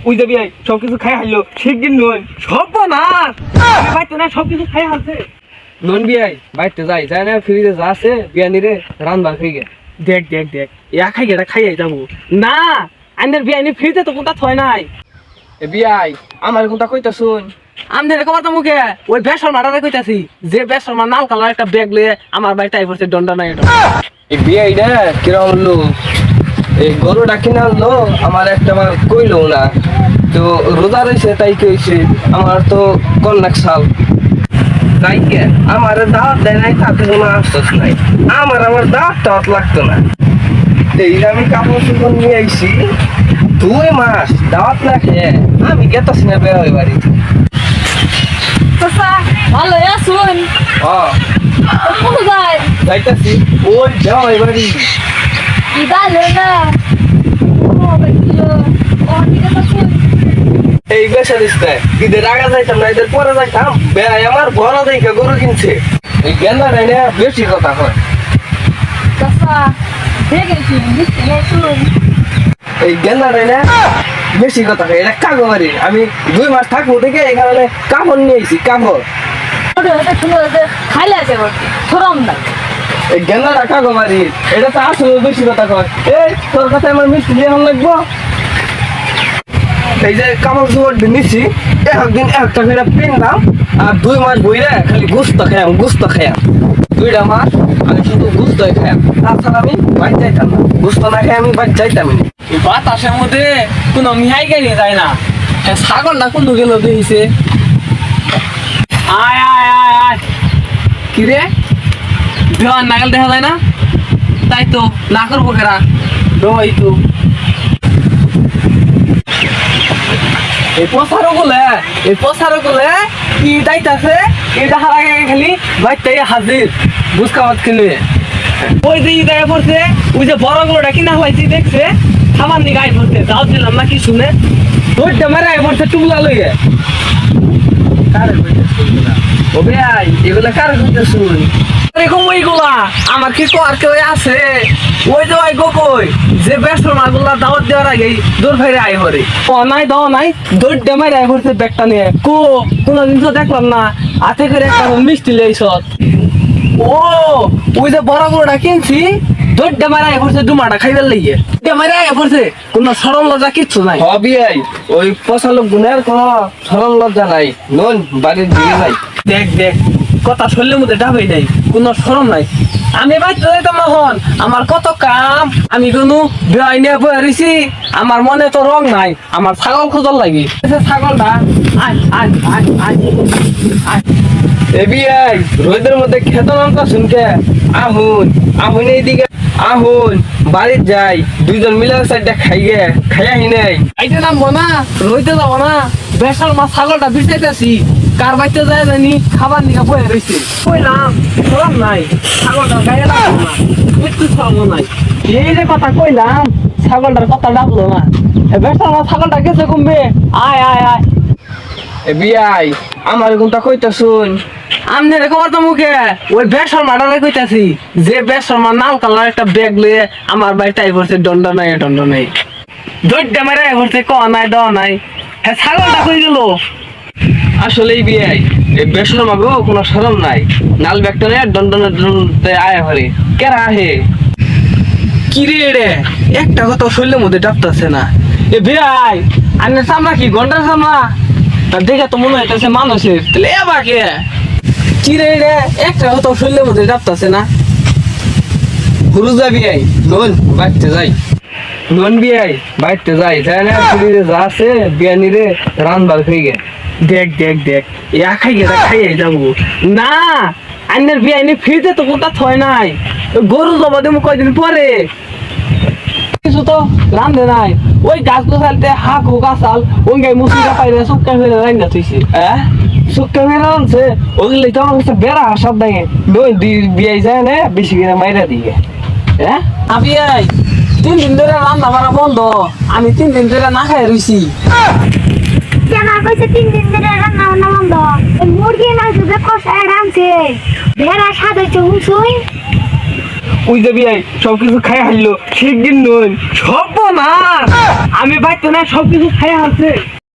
ওই যাবি সবকিছু খাই হারলো শিগগির নয় সব না বাইতে না সবকিছু খাই হারছে নন বিয়াই বাইতে যাই যায় না ফ্রিজে যা আছে বিয়ানি রে রান্না খাই গে দেখ দেখ দেখ ইয়া খাই গেটা খাই যাবো না আন্দের বিয়ানি ফ্রিজে তো কোনটা থয় নাই এ বিয়াই আমার কোনটা কইতা শুন আমদের কথা মুখে ওই বেসর মারারে কইতাছি যে বেসর মার নাল কালার একটা ব্যাগ লয়ে আমার বাড়িতে আই পড়ছে দন্ডা নাই এটা এই বিয়াই রে কিরকম লোক এই গরুটা কিনে আনলো আমার একটা আমার কইলো না তো রোজা রয়েছে তাই কইছে আমার তো কন্যাক সাল তাই কে আমার দাওয়াত দেয় নাই তাতে কোনো আফসোস নাই আমার দাওয়াত টাওয়াত লাগতো না এই আমি কাপড় চোপড় নিয়ে আইছি 2 মাস দাওয়াত না খেয়ে আমি গেতাছি না বের হয়ে বাড়ি ভালো আসুন কোথায় যাইতাছি ওই যাও এবারে এই বেসা দিচ্ছে ঈদের আগে যাইতাম না ঈদের পরে যাইতাম বেড়াই আমার বড় দেখে গরু কিনছে এই গেন্দা নাই না বেশি কথা হয় এই গেন্দা নাই না বেশি কথা হয় এটা কাগো বাড়ি আমি 2 মাস থাকবো দেখে এখানে কাপড় নিয়েছি কাপড় খাইলে আছে থরম না এই গেন্দাটা কাগো বাড়ি এটা তো আসলে বেশি কথা কয় এই তোর কথা আমার মিষ্টি দিয়ে ভালো লাগবো এই যে কাপড় চোপড় নিচ্ছি একদিন একটা করে পিনলাম আর 2 মাস বইরে খালি গুস্ত খাইয়াম 2টা মাস আমি শুধু গুস্তই খাইয়াম তাছাড়া আমি বাইরে যাইতাম না গুস্ত না খাই আমি বাইরে যাইতামই না এই বাতাসের মধ্যে কোনো মিহাই গাড়ি যায় না ছাগলটা কোন গেল দেখিছে আয় আয় আয় আয় কি রে বিহান নাগাল দেখা যায় না তাই তো না করবো কেরা এই তো এই পসারো গুলে কি দাইতাছে এটা হারা খালি বাইতাই হাজির বুঝকাওয়াত কিনে ওই যে ইদায় পড়ছে ওই যে বড় গরুটা কিনা হয়েছে দেখছে খাবার নিয়ে গায়ে পড়ছে যাও দিলাম না কি শুনে ওইটা মারে আয় পড়ছে টুকলা লইয়ে কারে কইতেছ ও ভাই এগুলা কারে কইতেছ এরকম ওইগুলা আমার কি আর কেউ আছে ওই যে ওই কই যে ব্যস্ত মাগুলা দাওয়াত দেওয়ার আগে দূর ফেরে আই হরে ও নাই দাও নাই দৌড় ডেমাই আই হরছে ব্যাগটা নিয়ে কোনো জিনিস দেখলাম না হাতে করে একটা মিষ্টি লেইছ ও ওই যে বড় বড়টা কিনছি দৌড় ডেমাই আই হরছে ডুমাটা খাইবার লাগিয়ে ডেমাই আই হরছে কোনো সরল লজ্জা কিচ্ছু নাই হবি আই ওই পশালো গুণের কোনো সরল লজ্জা নাই নন বাড়ির দিকে যাই দেখ দেখ কথা শুনলে মধ্যে ডাবাই নাই কোনো শরম নাই আমি বাইতে যাইতাম এখন আমার কত কাম আমি কোনো বিয়াই নিয়ে বয়ে রয়েছি আমার মনে তো রং নাই আমার ছাগল খোঁজার লাগি ছাগলটা বিয়াই রোদের মধ্যে খেত নামটা শুনকে আহুন এইদিকে আহুন বাড়ির যাই 2জন মিলে সাইডটা খাইয়া নাই আইতে নামবো না রইতে যাবো না বেসাল মাছ ছাগলটা বিছাইতেছি কার বাড়িতে যায় জানি খাবার নিয়ে বয়ে রয়েছে কইলাম সরম নাই ছাগলটার গায়ে লাগলো না একটু সরম নাই এই যে কথা কইলাম ছাগলটার কথা ডাকলো না বেসাল মাছ ছাগলটা গেছে কমবে আয় আয় আয় এ বিয়াই আমার কোনটা কইতা শুন আমনে রে খবর তো মুখে ওই বেসর মারারে কইতাছি যে বেসর মার নাল কালার একটা ব্যাগ লয়ে আমার বাড়িতে আই পড়ছে দন্ড নাই দৌড় মারে আই পড়ছে ক নাই দ নাই হ্যাঁ ছাগলটা কই গেল আসলেই বিয়াই এই বেসর মাগো কোনো শরম নাই নাল ব্যাগটা নিয়ে দন্ডনে আয় হরে কেরা আহে কি রে একটা কথা শরীরের মধ্যে ডাবতাছে না এ বিয়াই আন্নের চামড়া কি গন্ডার চামড়া দেখে তো মনে হইতেছে মানুষের তাহলে এ বাকে কি রে একটা কথা শরীরের মধ্যে ডাবতাছে না হুরু যাবি আই লোন বাইতে যাই লোন বিয়াই বাইতে যাই তাই না শরীরে যা আছে বিয়ানি রে রানবার খেয়ে গে দেখ দেখ দেখ ইয়া খাইয়ে যাবো না আন্নের বিয়ানি ফ্রিজে তো কোনটা থয় নাই গরু জমা দেবো কয়দিন পরে কিছু তো রান্ধে নাই ওই গাছ গোছালতে হাঁক হোক আসাল ওই গাই মুসিটা পাইলে সুক্কা ফেলে রান্না থইছে হ্যাঁ সুক্কা ফেলে আনছে ওগুলো তো আমার কাছে বেড়া হাসাব দেখে লোন বিয়াই যায় না বেশি করে মাইরা দিয়ে হ্যাঁ আমি 3 দিন ধরে রান্না বাড়া বন্ধ আমি 3 দিন ধরে না খাই রইছি কেনা কইছে 3 দিন ধরে রান্না বান্না বন্ধ মুরগি না দুধে কষায় রাঁধছে বেড়া সাজাইছে হুঁসুই ওই যে বিয়াই সবকিছু খাই হারলো শিগগির নয় সব আমার আমি বাইতো না সবকিছু খাইয়া আছে